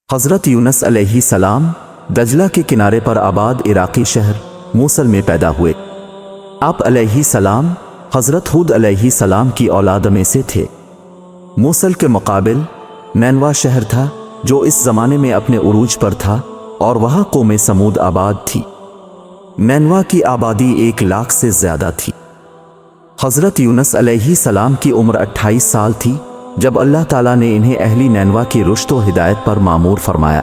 حضرت یونس علیہ السلام دجلہ کے کنارے پر آباد عراقی شہر موصل میں پیدا ہوئے۔ آپ علیہ السلام حضرت ہود علیہ السلام کی اولاد میں سے تھے۔ موصل کے مقابل نینوا شہر تھا جو اس زمانے میں اپنے عروج پر تھا اور وہاں قوم سمود آباد تھی۔ نینوا کی آبادی 1,00,000 سے زیادہ تھی۔ حضرت یونس علیہ السلام کی عمر 28 سال تھی جب اللہ تعالیٰ نے انہیں اہلی نینوا کی رشد و ہدایت پر مامور فرمایا۔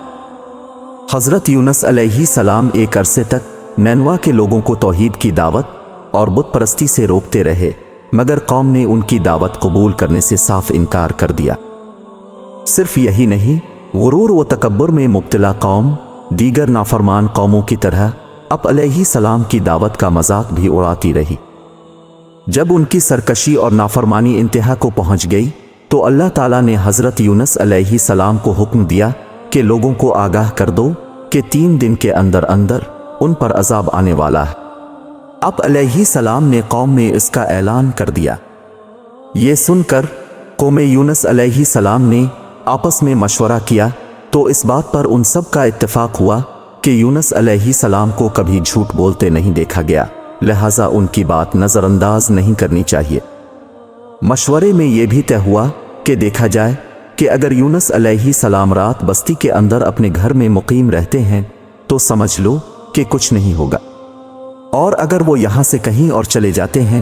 حضرت یونس علیہ السلام ایک عرصے تک نینوا کے لوگوں کو توحید کی دعوت اور بت پرستی سے روکتے رہے، مگر قوم نے ان کی دعوت قبول کرنے سے صاف انکار کر دیا۔ صرف یہی نہیں، غرور و تکبر میں مبتلا قوم دیگر نافرمان قوموں کی طرح آپ علیہ السلام کی دعوت کا مذاق بھی اڑاتی رہی۔ جب ان کی سرکشی اور نافرمانی انتہا کو پہنچ گئی تو اللہ تعالیٰ نے حضرت یونس علیہ السلام کو حکم دیا کہ لوگوں کو آگاہ کر دو کہ 3 دن کے اندر اندر ان پر عذاب آنے والا ہے۔ آپ علیہ السلام نے قوم میں اس کا اعلان کر دیا۔ یہ سن کر قوم یونس علیہ السلام نے آپس میں مشورہ کیا تو اس بات پر ان سب کا اتفاق ہوا کہ یونس علیہ السلام کو کبھی جھوٹ بولتے نہیں دیکھا گیا، لہٰذا ان کی بات نظر انداز نہیں کرنی چاہیے۔ مشورے میں یہ بھی طے ہوا کہ دیکھا جائے کہ اگر یونس علیہ السلام رات بستی کے اندر اپنے گھر میں مقیم رہتے ہیں تو سمجھ لو کہ کچھ نہیں ہوگا، اور اگر وہ یہاں سے کہیں اور چلے جاتے ہیں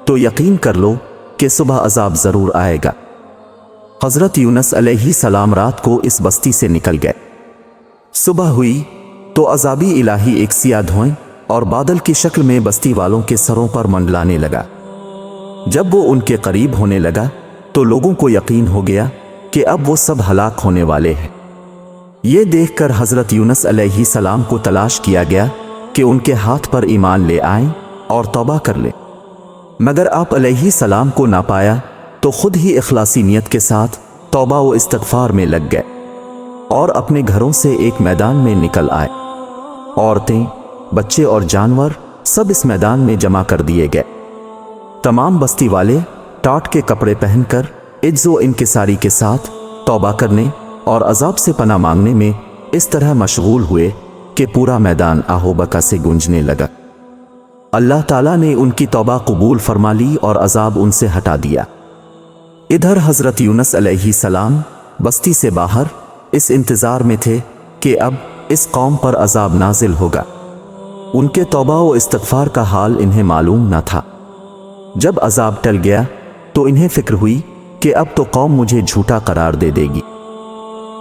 تو یقین کر لو کہ صبح عذاب ضرور آئے گا۔ حضرت یونس علیہ السلام رات کو اس بستی سے نکل گئے۔ صبح ہوئی تو عذابی الہی ایک سیاہ دھوئیں اور بادل کی شکل میں بستی والوں کے سروں پر منڈلانے لگا۔ جب وہ ان کے قریب ہونے لگا تو لوگوں کو یقین ہو گیا کہ اب وہ سب ہلاک ہونے والے ہیں۔ یہ دیکھ کر حضرت یونس علیہ السلام کو تلاش کیا گیا کہ ان کے ہاتھ پر ایمان لے آئیں اور توبہ کر لیں، مگر آپ علیہ السلام کو نہ پایا تو خود ہی اخلاصی نیت کے ساتھ توبہ و استغفار میں لگ گئے اور اپنے گھروں سے ایک میدان میں نکل آئے۔ عورتیں، بچے اور جانور سب اس میدان میں جمع کر دیے گئے۔ تمام بستی والے ٹاٹ کے کپڑے پہن کر عجز و انکساری کے ساتھ توبہ کرنے اور عذاب سے پناہ مانگنے میں اس طرح مشغول ہوئے کہ پورا میدان آہو بکا سے گونجنے لگا۔ اللہ تعالیٰ نے ان کی توبہ قبول فرما لی اور عذاب ان سے ہٹا دیا۔ ادھر حضرت یونس علیہ السلام بستی سے باہر اس انتظار میں تھے کہ اب اس قوم پر عذاب نازل ہوگا۔ ان کے توبہ و استغفار کا حال انہیں معلوم نہ تھا۔ جب عذاب ٹل گیا تو انہیں فکر ہوئی کہ اب تو قوم مجھے جھوٹا قرار دے دے گی،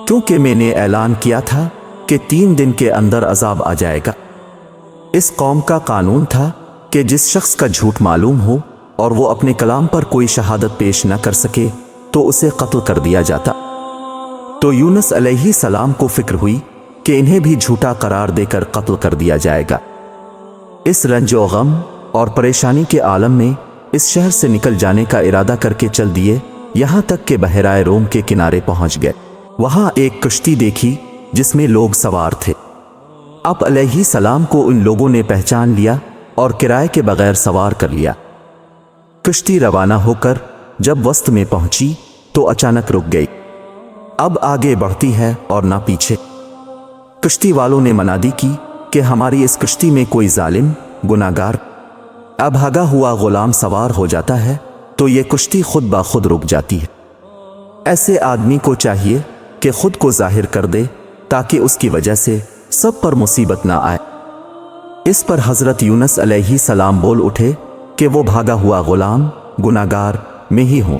کیونکہ میں نے اعلان کیا تھا کہ 3 دن کے اندر عذاب آ جائے گا۔ اس قوم کا قانون تھا کہ جس شخص کا جھوٹ معلوم ہو اور وہ اپنے کلام پر کوئی شہادت پیش نہ کر سکے تو اسے قتل کر دیا جاتا۔ تو یونس علیہ السلام کو فکر ہوئی کہ انہیں بھی جھوٹا قرار دے کر قتل کر دیا جائے گا۔ اس رنج و غم اور پریشانی کے عالم میں اس شہر سے نکل جانے کا ارادہ کر کے چل دیے، یہاں تک کہ بحیرہ روم کے کنارے پہنچ گئے۔ وہاں ایک کشتی دیکھی جس میں لوگ سوار تھے۔ آپ علیہ السلام کو ان لوگوں نے پہچان لیا اور کرائے کے بغیر سوار کر لیا۔ کشتی روانہ ہو کر جب وسط میں پہنچی تو اچانک رک گئی، اب آگے بڑھتی ہے اور نہ پیچھے۔ کشتی والوں نے منادی کی کہ ہماری اس کشتی میں کوئی ظالم گناہگار ابھاگا ہوا غلام سوار ہو جاتا ہے تو یہ کشتی خود بخود رک جاتی ہے۔ ایسے آدمی کو چاہیے کہ خود کو ظاہر کر دے تاکہ اس کی وجہ سے سب پر مصیبت نہ آئے۔ اس پر حضرت یونس علیہ السلام بول اٹھے کہ وہ بھاگا ہوا غلام گناہگار میں ہی ہوں،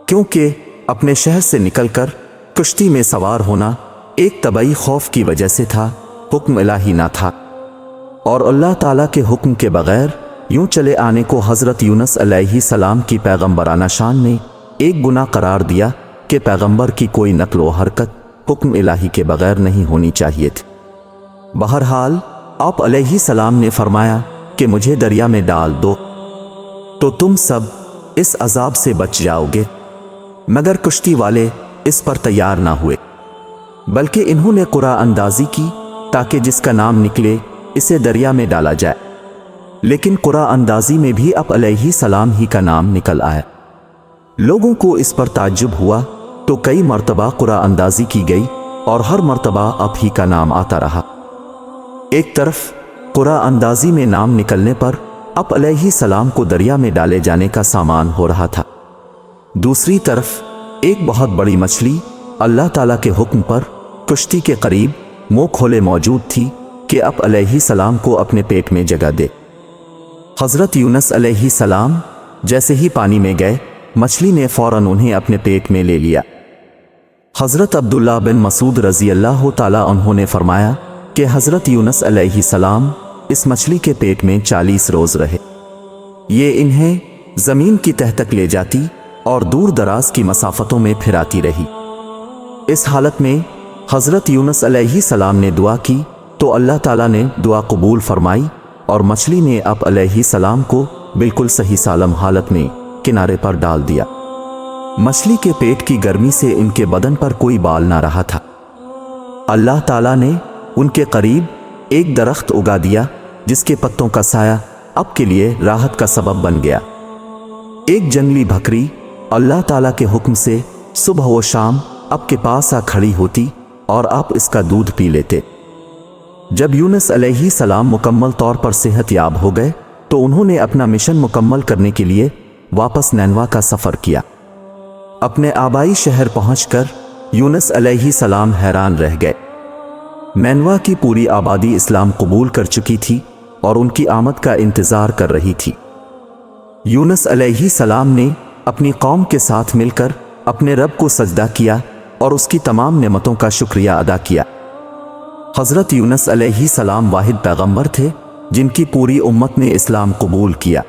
کیونکہ اپنے شہر سے نکل کر کشتی میں سوار ہونا ایک طبعی خوف کی وجہ سے تھا، حکم الہی نہ تھا، اور اللہ تعالیٰ کے حکم کے بغیر یوں چلے آنے کو حضرت یونس علیہ السلام کی پیغمبرانہ شان نے ایک گناہ قرار دیا کہ پیغمبر کی کوئی نقل و حرکت حکم الہی کے بغیر نہیں ہونی چاہیے تھی۔ بہرحال آپ علیہ السلام نے فرمایا کہ مجھے دریا میں ڈال دو تو تم سب اس عذاب سے بچ جاؤ گے، مگر کشتی والے اس پر تیار نہ ہوئے، بلکہ انہوں نے قرعہ اندازی کی تاکہ جس کا نام نکلے اسے دریا میں ڈالا جائے، لیکن قرعہ اندازی میں بھی آپ علیہ السلام ہی کا نام نکل آیا۔ لوگوں کو اس پر تعجب ہوا تو کئی مرتبہ قرعہ اندازی کی گئی اور ہر مرتبہ اب ہی کا نام آتا رہا۔ ایک طرف قرآن اندازی میں نام نکلنے پر اب علیہ السلام کو دریا میں ڈالے جانے کا سامان ہو رہا تھا، دوسری طرف ایک بہت بڑی مچھلی اللہ تعالیٰ کے حکم پر کشتی کے قریب منہ کھولے موجود تھی کہ اب علیہ السلام کو اپنے پیٹ میں جگہ دے۔ حضرت یونس علیہ السلام جیسے ہی پانی میں گئے، مچھلی نے فوراً انہیں اپنے پیٹ میں لے لیا۔ حضرت عبداللہ بن مسعود رضی اللہ تعالیٰ عنہ نے فرمایا کہ حضرت یونس علیہ السلام اس مچھلی کے پیٹ میں 40 روز رہے، یہ انہیں زمین کی تہ تک لے جاتی اور دور دراز کی مسافتوں میں پھراتی رہی۔ اس حالت میں حضرت یونس علیہ السلام نے دعا کی تو اللہ تعالیٰ نے دعا قبول فرمائی اور مچھلی نے اب علیہ السلام کو بالکل صحیح سالم حالت میں کنارے پر ڈال دیا۔ مچھلی کے پیٹ کی گرمی سے ان کے بدن پر کوئی بال نہ رہا تھا۔ اللہ تعالیٰ نے ان کے قریب ایک درخت اگا دیا جس کے پتوں کا سایہ اب کے لیے راحت کا سبب بن گیا۔ ایک جنگلی بکری اللہ تعالیٰ کے حکم سے صبح و شام اب کے پاس آ کھڑی ہوتی اور آپ اس کا دودھ پی لیتے۔ جب یونس علیہ السلام مکمل طور پر صحت یاب ہو گئے تو انہوں نے اپنا مشن مکمل کرنے کے لیے واپس نینوا کا سفر کیا۔ اپنے آبائی شہر پہنچ کر یونس علیہ السلام حیران رہ گئے۔ نینوا کی پوری آبادی اسلام قبول کر چکی تھی اور ان کی آمد کا انتظار کر رہی تھی۔ یونس علیہ السلام نے اپنی قوم کے ساتھ مل کر اپنے رب کو سجدہ کیا اور اس کی تمام نعمتوں کا شکریہ ادا کیا۔ حضرت یونس علیہ السلام واحد پیغمبر تھے جن کی پوری امت نے اسلام قبول کیا۔